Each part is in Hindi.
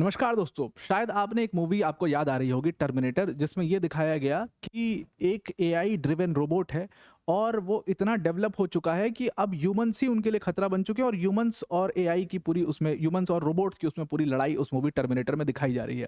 नमस्कार दोस्तों। शायद आपने एक मूवी आपको याद आ रही होगी टर्मिनेटर, जिसमें ये दिखाया गया कि एक एआई ड्रिवन रोबोट है और वो इतना डेवलप हो चुका है कि अब ह्यूमंस ही उनके लिए खतरा बन चुके हैं और ह्यूमंस और एआई की पूरी उसमें ह्यूमंस और रोबोट्स की उसमें पूरी लड़ाई उस मूवी टर्मिनेटर में दिखाई जा रही है।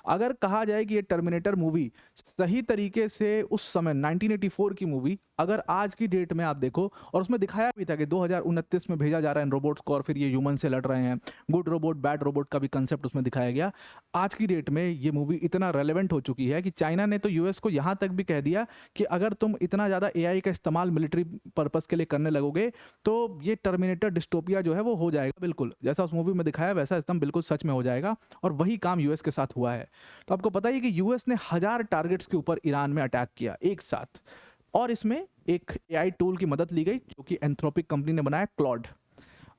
अगर कहा जाए कि ये टर्मिनेटर मूवी सही तरीके से उस समय 1984 की मूवी अगर आज की डेट में आप देखो, और उसमें दिखाया भी था कि 2029 में भेजा जा रहा है इन रोबोट्स को और फिर ये ह्यूमन से लड़ रहे हैं, गुड रोबोट बैड रोबोट का भी कंसेप्ट उसमें दिखाया गया। आज की डेट में ये मूवी इतना रेलेवेंट हो चुकी है कि चाइना ने तो यूएस को यहाँ तक भी कह दिया कि अगर तुम इतना ज़्यादा एआई का इस्तेमाल मिलिट्री पर्पस के लिए करने लगोगे तो ये टर्मिनेटर डिस्टोपिया जो है वो हो जाएगा। बिल्कुल जैसा उस मूवी में दिखाया वैसा एकदम बिल्कुल सच में हो जाएगा और वही काम यूएस के साथ हुआ है। तो आपको पता ही कि यूएस ने 1000 टारगेट्स के ऊपर ईरान में अटैक किया एक साथ, और इसमें एक एआई टूल की मदद ली गई जो कि एंथ्रोपिक कंपनी ने बनाया, क्लॉड।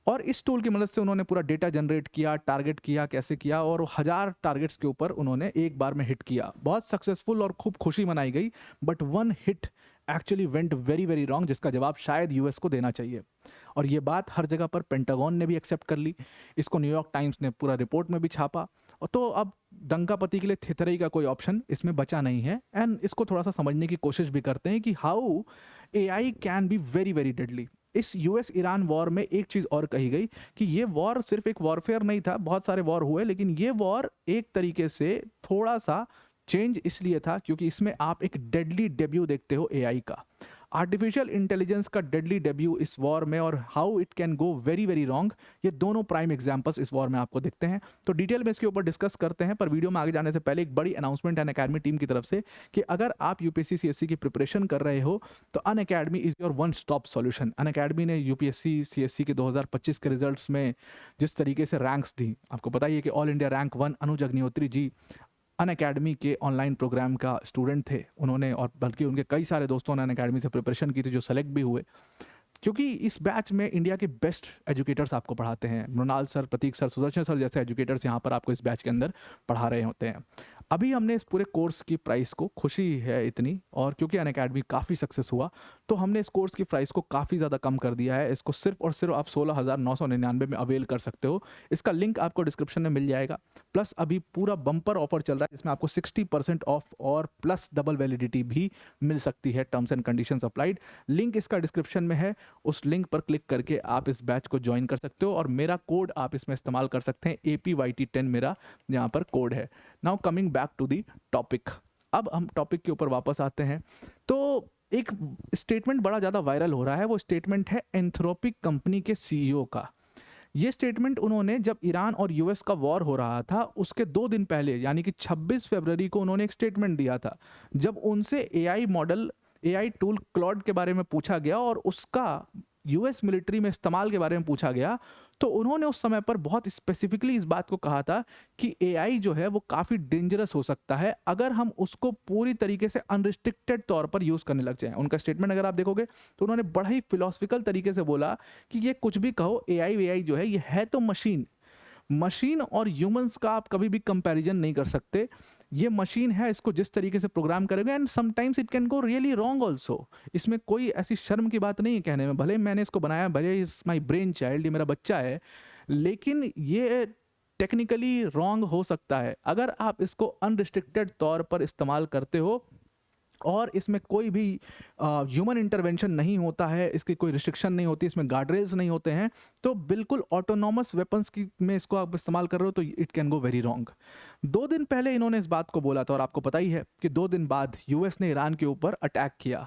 और इस टूल की मदद से उन्होंने पूरा डेटा जनरेट किया, टारगेट किया कैसे किया, और 1000 टारगेट्स के ऊपर उन्होंने एक बार में हिट किया। बहुत सक्सेसफुल और खूब खुशी मनाई गई, but one hit actually went very very wrong, जिसका जवाब शायद यूएस को देना चाहिए। और ये बात हर जगह पर पेंटागन ने भी एक्सेप्ट कर ली, इसको न्यूयॉर्क टाइम्स ने पूरा रिपोर्ट में भी छापा। और तो अब दंगापति के लिए थितरई का कोई ऑप्शन इसमें बचा नहीं है। एंड इसको थोड़ा सा समझने की कोशिश भी करते हैं कि how AI can be very very deadly. इस यूएस ईरान वॉर में एक चीज़ और कही गई कि ये वॉर सिर्फ एक वॉरफेयर नहीं था, बहुत सारे वॉर हुए, लेकिन ये वॉर एक तरीके से थोड़ा सा चेंज इसलिए था क्योंकि इसमें आप एक डेडली डेब्यू देखते हो एआई का, आर्टिफिशियल इंटेलिजेंस का डेडली डेब्यू इस वॉर में, और how it can go very very wrong. ये दोनों प्राइम एग्जांपल्स इस वॉर में आपको दिखते हैं। तो डिटेल में इसके ऊपर डिस्कस करते हैं, पर वीडियो में आगे जाने से पहले एक बड़ी अनाउंसमेंट है अनअकैडमी टीम की तरफ से कि अगर आप यूपीएससी सीएससी की प्रिपरेशन कर रहे हो तो Unacademy is your one stop solution. Unacademy ने यूपीएससी सीएससी के 2025 के रिजल्ट्स में जिस तरीके से रैंक्स दी, आपको पता ही है कि ऑल इंडिया रैंक 1 अनुज अग्निहोत्री जी अनअकैडमी के ऑनलाइन प्रोग्राम का स्टूडेंट थे उन्होंने, और बल्कि उनके कई सारे दोस्तों ने अनअकैडमी से प्रिपरेशन की थी जो सेलेक्ट भी हुए, क्योंकि इस बैच में इंडिया के बेस्ट एजुकेटर्स आपको पढ़ाते हैं। मृणाल सर, प्रतीक सर, सुदर्शन सर जैसे एजुकेटर्स यहाँ पर आपको इस बैच के अंदर पढ़ा रहे होते हैं। अभी हमने इस पूरे कोर्स की प्राइस को, खुशी है इतनी, और क्योंकि अनअकैडमी काफ़ी सक्सेस हुआ तो हमने इस कोर्स की प्राइस को काफ़ी ज़्यादा कम कर दिया है। इसको सिर्फ और सिर्फ आप 16,999 में अवेल कर सकते हो। इसका लिंक आपको डिस्क्रिप्शन में मिल जाएगा। प्लस अभी पूरा बम्पर ऑफर चल रहा है जिसमें आपको 60% ऑफ और प्लस डबल वैलिडिटी भी मिल सकती है। Terms and conditions applied. Link इसका डिस्क्रिप्शन में है, उस लिंक पर क्लिक करके आप इस बैच को ज्वाइन कर सकते हो और मेरा कोड आप इसमें इस्तेमाल कर सकते हैं, APYT10 मेरा यहाँ पर कोड है। Now coming back to the topic, अब हम टॉपिक के ऊपर वापस आते हैं। तो एक स्टेटमेंट बड़ा ज़्यादा वायरल हो रहा है, वो स्टेटमेंट है एंथ्रोपिक कंपनी के सीईओ का। ये स्टेटमेंट उन्होंने जब ईरान और यूएस का वॉर हो रहा था उसके 2 दिन पहले यानी कि 26 फरवरी को उन्होंने एक स्टेटमेंट दिया था, जब उनसे AI model, AI tool Claude के बारे में पूछा गया और उसका यूएस मिलिट्री में इस्तेमाल के बारे में पूछा गया। तो उन्होंने उस समय पर बहुत स्पेसिफिकली इस बात को कहा था कि एआई जो है वो काफ़ी डेंजरस हो सकता है अगर हम उसको पूरी तरीके से अनरिस्ट्रिक्टेड तौर पर यूज़ करने लग जाएं। उनका स्टेटमेंट अगर आप देखोगे तो उन्होंने बड़ा ही फिलोसफिकल तरीके से बोला कि ये कुछ भी कहो, एआई जो है ये है तो मशीन, मशीन और ह्यूमंस का आप कभी भी कंपैरिजन नहीं कर सकते। ये मशीन है, इसको जिस तरीके से प्रोग्राम करेंगे and sometimes it can go really wrong also. इसमें कोई ऐसी शर्म की बात नहीं है कहने में, भले मैंने इसको बनाया, भले इज माई ब्रेन चाइल्ड, ये मेरा बच्चा है, लेकिन ये टेक्निकली रॉन्ग हो सकता है अगर आप इसको अनरिस्ट्रिक्टेड तौर पर इस्तेमाल करते हो और इसमें कोई भी ह्यूमन इंटरवेंशन नहीं होता है, इसकी कोई रिस्ट्रिक्शन नहीं होती, इसमें गार्डरेल्स नहीं होते हैं, तो बिल्कुल ऑटोनॉमस वेपन्स की में इसको आप इस्तेमाल कर रहे हो तो it can go very wrong. 2 दिन पहले इन्होंने इस बात को बोला था और आपको पता ही है कि 2 दिन बाद यूएस ने ईरान के ऊपर अटैक किया।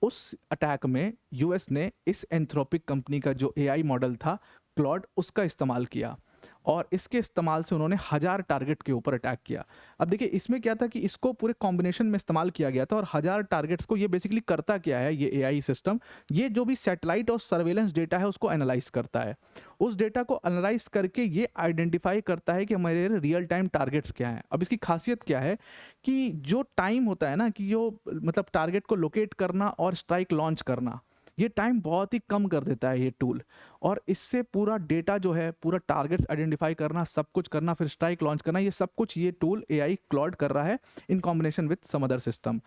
उस अटैक में यूएस ने इस एंथ्रोपिक कंपनी का जो एआई मॉडल था क्लॉड, उसका इस्तेमाल किया और इसके इस्तेमाल से उन्होंने 1000 टारगेट के ऊपर अटैक किया। अब देखिए इसमें क्या था कि इसको पूरे कॉम्बिनेशन में इस्तेमाल किया गया था और 1000 टारगेट्स को, ये बेसिकली करता क्या है ये एआई सिस्टम, ये जो भी सैटेलाइट और सर्वेलेंस डेटा है उसको एनालाइज करता है। उस डेटा को एनालाइज करके ये आइडेंटिफाई करता है कि हमारे रियल टाइम टारगेट्स क्या हैं। अब इसकी खासियत क्या है कि जो टाइम होता है ना, कि जो मतलब टारगेट को लोकेट करना और स्ट्राइक लॉन्च करना, ये टाइम बहुत ही कम कर देता है ये टूल, और इससे पूरा डेटा जो है, पूरा टारगेट्स आइडेंटिफाई करना, सब कुछ करना, फिर स्ट्राइक लॉन्च करना, ये सब कुछ ये टूल एआई क्लॉड कर रहा है in combination with some other system.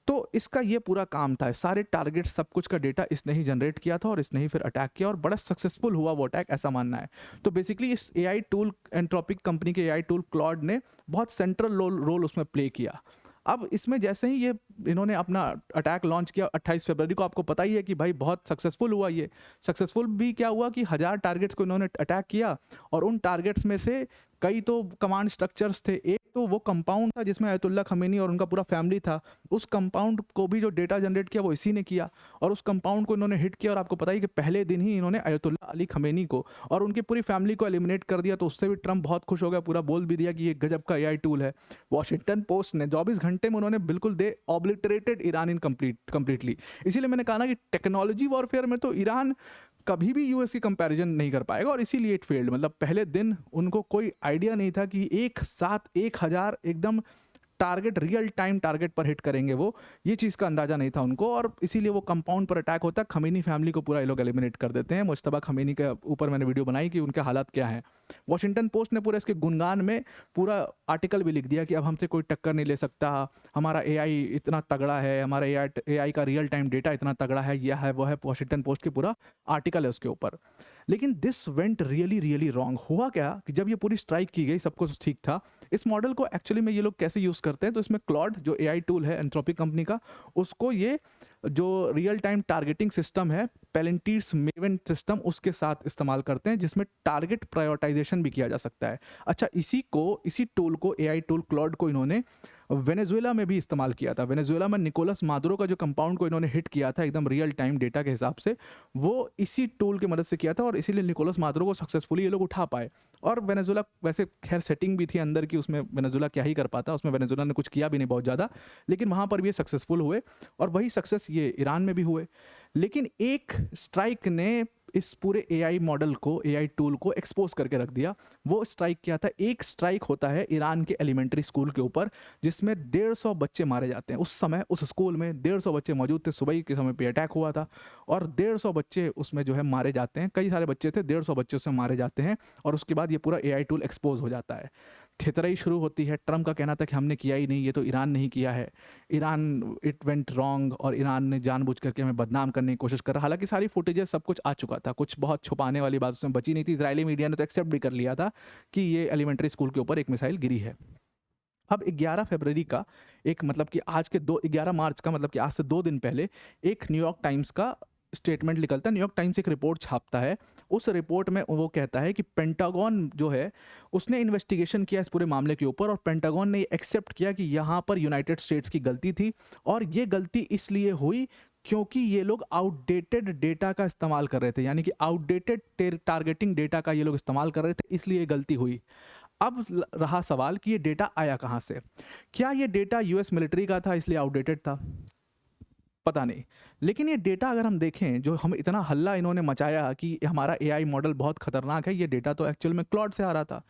तो इसका ये पूरा काम था, सारे टारगेट सब कुछ का डेटा इसने ही जनरेट किया था और इसने ही फिर अटैक किया और बड़ा सक्सेसफुल हुआ वो अटैक, ऐसा मानना है। तो बेसिकली इस एआई टूल, एंट्रोपिक कंपनी के एआई टूल क्लॉड ने बहुत सेंट्रल रोल उसमें प्ले किया। अब इसमें जैसे ही ये इन्होंने अपना अटैक लॉन्च किया 28 फरवरी को, आपको पता ही है कि भाई बहुत सक्सेसफुल हुआ ये। सक्सेसफुल भी क्या हुआ कि 1000 टारगेट्स को इन्होंने अटैक किया और उन टारगेट्स में से कई तो कमांड स्ट्रक्चर्स थे। एक तो वो कंपाउंड था जिसमें अयतुल्ला खमेनी और उनका पूरा फैमिली था, उस कंपाउंड को भी जो डेटा जनरेट किया वो इसी ने किया और उस कंपाउंड को इन्होंने हिट किया और आपको पता ही कि पहले दिन ही इन्होंने अयतुल्ला अली खमेनी को और उनकी पूरी फैमिली को एलिमिनेट कर दिया। तो उससे भी ट्रम्प बहुत खुश हो गया, पूरा बोल भी दिया कि ये गजब का एआई टूल है। वॉशिंगटन पोस्ट ने 24 घंटे में उन्होंने बिल्कुल दे ऑब्लिटरेटेड ईरान इन कंप्लीटली। इसीलिए मैंने कहा ना कि टेक्नोलॉजी वॉरफेयर में तो ईरान कभी भी यूएस की कंपैरिजन नहीं कर पाएगा और इसीलिए इट फेल्ड। मतलब पहले दिन उनको कोई आइडिया नहीं था कि एक साथ 1000 एकदम टारगेट, रियल टाइम टारगेट पर हिट करेंगे वो, ये चीज़ का अंदाजा नहीं था उनको और इसीलिए वो कंपाउंड पर अटैक होता है। खमेनी फैमिली को पूरा ये लोग एलिमिनेट कर देते हैं। मुश्तबा खमेनी के ऊपर मैंने वीडियो बनाई कि उनके हालात क्या हैं। वॉशिंगटन पोस्ट ने पूरा इसके गुणगान में पूरा आर्टिकल भी लिख दिया कि अब हमसे कोई टक्कर नहीं ले सकता, हमारा एआई इतना तगड़ा है, हमारा एआई का रियल टाइम डेटा इतना तगड़ा है, यह है वो है। वॉशिंगटन पोस्ट की पूरा आर्टिकल है उसके ऊपर। लेकिन this went really really wrong. हुआ क्या कि जब ये पूरी स्ट्राइक की गई, सब कुछ ठीक था। इस मॉडल को एक्चुअली में ये लोग कैसे यूज़ करते हैं, तो इसमें क्लॉड जो एआई टूल है एंथ्रोपिक कंपनी का, उसको ये जो रियल टाइम टारगेटिंग सिस्टम है पेलेंटियर्स मेवन सिस्टम, उसके साथ इस्तेमाल करते हैं, जिसमें टारगेट प्रायोरिटाइजेशन भी किया जा सकता है। अच्छा, इसी टूल को, एआई टूल क्लॉड को इन्होंने वेनेजुएला में भी इस्तेमाल किया था। वेनेजुएला में निकोलस मादुरो का जो कंपाउंड को इन्होंने हिट किया था एकदम रियल टाइम डेटा के हिसाब से, वो इसी टूल की मदद से किया था और इसीलिए निकोलस मादुरो को सक्सेसफुली ये लोग उठा पाए। और वेनेजुएला वैसे खैर सेटिंग भी थी अंदर की, उसमें वेनेजुएला क्या ही कर पाता, उसमें वेनेजुएला ने कुछ किया भी नहीं बहुत ज़्यादा, लेकिन वहाँ पर भी ये सक्सेसफुल हुए और वही सक्सेस ये ईरान में भी हुए। लेकिन एक स्ट्राइक ने इस पूरे एआई मॉडल को, एआई टूल को एक्सपोज करके रख दिया। वो स्ट्राइक क्या था? एक स्ट्राइक होता है ईरान के एलिमेंट्री स्कूल के ऊपर, जिसमें 150 बच्चे मारे जाते हैं। उस समय उस स्कूल में 150 बच्चे मौजूद थे। सुबह के समय पे अटैक हुआ था और 150 बच्चे उसमें जो है मारे जाते हैं। कई सारे बच्चे थे, 150 बच्चे उसमें मारे जाते हैं और उसके बाद ये पूरा एआई टूल एक्सपोज हो जाता है। थितराई शुरू होती है। ट्रम्प का कहना था कि हमने किया ही नहीं, ये तो ईरान ने ही किया है, ईरान इट वेंट रॉन्ग और ईरान ने जानबूझ करके हमें बदनाम करने की कोशिश कर रहा। हालांकि सारी फुटेजेस सब कुछ आ चुका था, कुछ बहुत छुपाने वाली बात उसमें बची नहीं थी। इजरायली मीडिया ने तो एक्सेप्ट भी कर लिया था कि ये एलिमेंट्री स्कूल के ऊपर एक मिसाइल गिरी है। अब 11 फरवरी का एक, मतलब कि आज के 11 मार्च का, मतलब कि आज से 2 दिन पहले एक न्यूयॉर्क टाइम्स का स्टेटमेंट निकलता है। न्यूयॉर्क टाइम्स एक रिपोर्ट छापता है। उस रिपोर्ट में वो कहता है कि पेंटागन जो है उसने इन्वेस्टिगेशन किया इस पूरे मामले के ऊपर और पेंटागन ने एक्सेप्ट किया कि यहाँ पर यूनाइटेड स्टेट्स की गलती थी और ये गलती इसलिए हुई क्योंकि ये लोग आउटडेटेड डेटा का इस्तेमाल कर रहे थे, यानी कि आउटडेटेड टारगेटिंग डेटा का ये लोग इस्तेमाल कर रहे थे, इसलिए ये गलती हुई। अब रहा सवाल कि ये डेटा आया कहाँ से? क्या ये डेटा यूएस मिलिट्री का था इसलिए आउटडेटेड था? पता नहीं। लेकिन ये डेटा अगर हम देखें, जो हम इतना हल्ला इन्होंने मचाया कि हमारा एआई मॉडल बहुत खतरनाक है, ये डेटा तो एक्चुअल में क्लॉड से आ रहा था।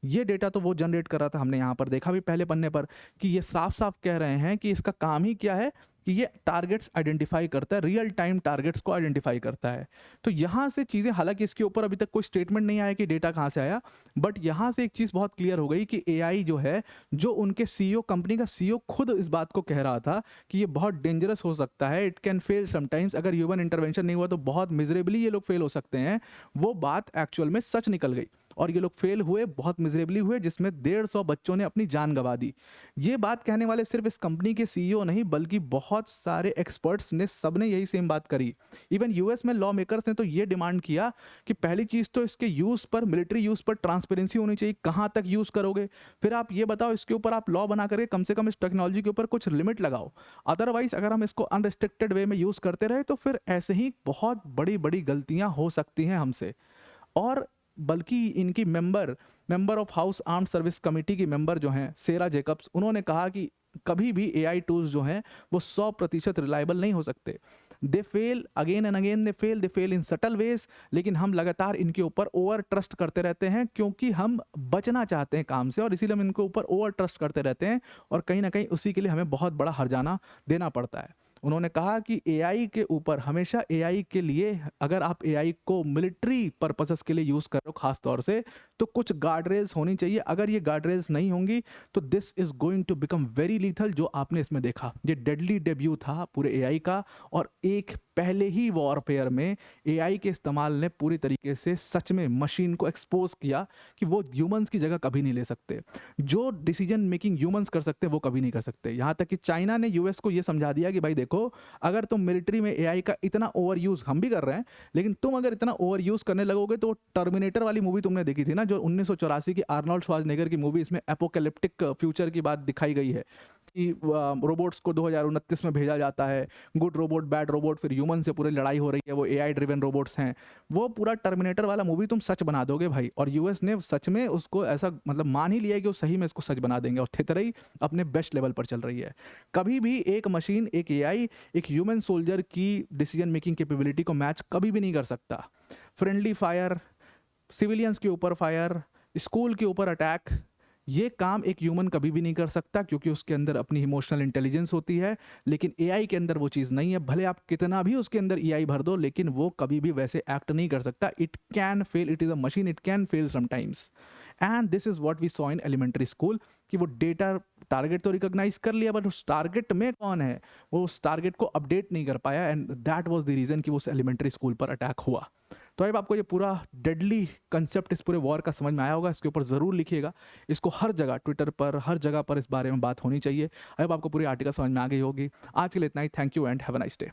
ये डेटा तो वो जनरेट कर रहा था। हमने यहाँ पर देखा भी पहले पन्ने पर कि ये साफ साफ कह रहे हैं कि इसका काम ही क्या है कि ये टारगेट्स आइडेंटिफाई करता है, रियल टाइम टारगेट्स को आइडेंटिफाई करता है। तो यहाँ से चीज़ें, हालांकि इसके ऊपर अभी तक कोई स्टेटमेंट नहीं आया कि डेटा कहाँ से आया, बट यहाँ से एक चीज़ बहुत क्लियर हो गई कि एआई जो है, जो उनके सीईओ, कंपनी का सीईओ खुद इस बात को कह रहा था कि ये बहुत डेंजरस हो सकता है, इट कैन फेल समटाइम्स, अगर ह्यूमन इंटरवेंशन नहीं हुआ तो बहुत मिजरेबली ये लोग फेल हो सकते हैं। वो बात एक्चुअल में सच निकल गई और ये लोग फेल हुए, बहुत मिजरेबली हुए, जिसमें 150 बच्चों ने अपनी जान गंवा दी। ये बात कहने वाले सिर्फ इस कंपनी के सीईओ नहीं, बल्कि बहुत सारे एक्सपर्ट्स ने, सबने यही सेम बात करी। इवन यूएस में लॉ मेकर्स ने तो ये डिमांड किया कि पहली चीज़ तो इसके यूज़ पर, मिलिट्री यूज़ पर ट्रांसपेरेंसी होनी चाहिए, कहाँ तक यूज़ करोगे, फिर आप ये बताओ इसके ऊपर आप लॉ बना करके कम से कम इस टेक्नोलॉजी के ऊपर कुछ लिमिट लगाओ। अदरवाइज अगर हम इसको अनरिस्ट्रिक्टेड वे में यूज़ करते रहे तो फिर ऐसे ही बहुत बड़ी बड़ी गलतियाँ हो सकती हैं हमसे। और बल्कि इनकी member of house armed service committee की मेंबर जो हैं सेरा जेकब्स, उन्होंने कहा कि कभी भी एआई टूल्स जो हैं वो 100% रिलायबल नहीं हो सकते। They fail again and again, they fail in subtle ways, लेकिन हम लगातार इनके ऊपर ओवर ट्रस्ट करते रहते हैं क्योंकि हम बचना चाहते हैं काम से, और इसीलिए हम इनके ऊपर ओवर ट्रस्ट करते रहते हैं और कहीं ना कहीं उसी के लिए हमें बहुत बड़ा हर्जाना देना पड़ता है। उन्होंने कहा कि एआई के ऊपर हमेशा एआई के लिए, अगर आप एआई को मिलिट्री पर्पसेस के लिए यूज़ कर रहे हो खास तौर से, तो कुछ गार्ड रेल्स होनी चाहिए। अगर ये गार्ड रेल्स नहीं होंगी तो this is going to become very lethal. जो आपने इसमें देखा, ये डेडली डेब्यू था पूरे एआई का, और एक पहले ही वॉरफेयर में एआई के इस्तेमाल ने पूरी तरीके से सच में मशीन को एक्सपोज किया कि वो ह्यूमंस की जगह कभी नहीं ले सकते। जो डिसीजन मेकिंग ह्यूमंस कर सकते वो कभी नहीं कर सकते। यहाँ तक कि चाइना ने यूएस को ये समझा दिया कि भाई देखो, अगर तुम मिलिट्री में एआई का इतना ओवर यूज़, हम भी कर रहे हैं, लेकिन तुम अगर इतना ओवर यूज़ करने लगोगे तो टर्मिनेटर वाली मूवी तुमने देखी थी ना, जो 1984 की आर्नोल्ड श्वार्ज़नेगर की मूवी, इसमें एपोकैलिप्टिक फ्यूचर की बात दिखाई गई है कि रोबोट्स को 2029 में भेजा जाता है, गुड रोबोट बैड रोबोट, फिर ह्यूमन से पूरी लड़ाई हो रही है, वो एआई ड्रिवन रोबोट्स हैं। वो पूरा टर्मिनेटर वाला मूवी तुम सच बना दोगे भाई, और यूएस ने सच में उसको ऐसा मतलब मान ही लिया है कि वो सही में इसको सच बना देंगे, और थितरई अपने बेस्ट लेवल पर चल रही है। कभी भी एक मशीन, एक एआई, एक ह्यूमन सोल्जर की डिसीजन मेकिंग कैपेबिलिटी को मैच कभी भी नहीं कर सकता। फ्रेंडली फायर, सिविलियंस के ऊपर फायर, स्कूल के ऊपर अटैक, ये काम एक ह्यूमन कभी भी नहीं कर सकता, क्योंकि उसके अंदर अपनी इमोशनल इंटेलिजेंस होती है। लेकिन एआई के अंदर वो चीज़ नहीं है। भले आप कितना भी उसके अंदर एआई भर दो, लेकिन वो कभी भी वैसे एक्ट नहीं कर सकता। It can fail, it is a machine, it can fail sometimes. And this is what we saw in elementary school, कि वो डेटा टारगेट तो रिकॉग्नाइज कर लिया, बट उस टारगेट में कौन है, वो उस टारगेट को अपडेट नहीं कर पाया, and that was the reason कि वो उस एलिमेंट्री स्कूल पर अटैक हुआ। तो अब आपको ये पूरा डेडली कंसेप्ट इस पूरे वॉर का समझ में आया होगा। इसके ऊपर ज़रूर लिखिएगा, इसको हर जगह, ट्विटर पर, हर जगह पर इस बारे में बात होनी चाहिए। अब आपको पूरी आर्टिकल समझ में आ गई होगी। आज के लिए इतना ही। Thank you and have a nice day.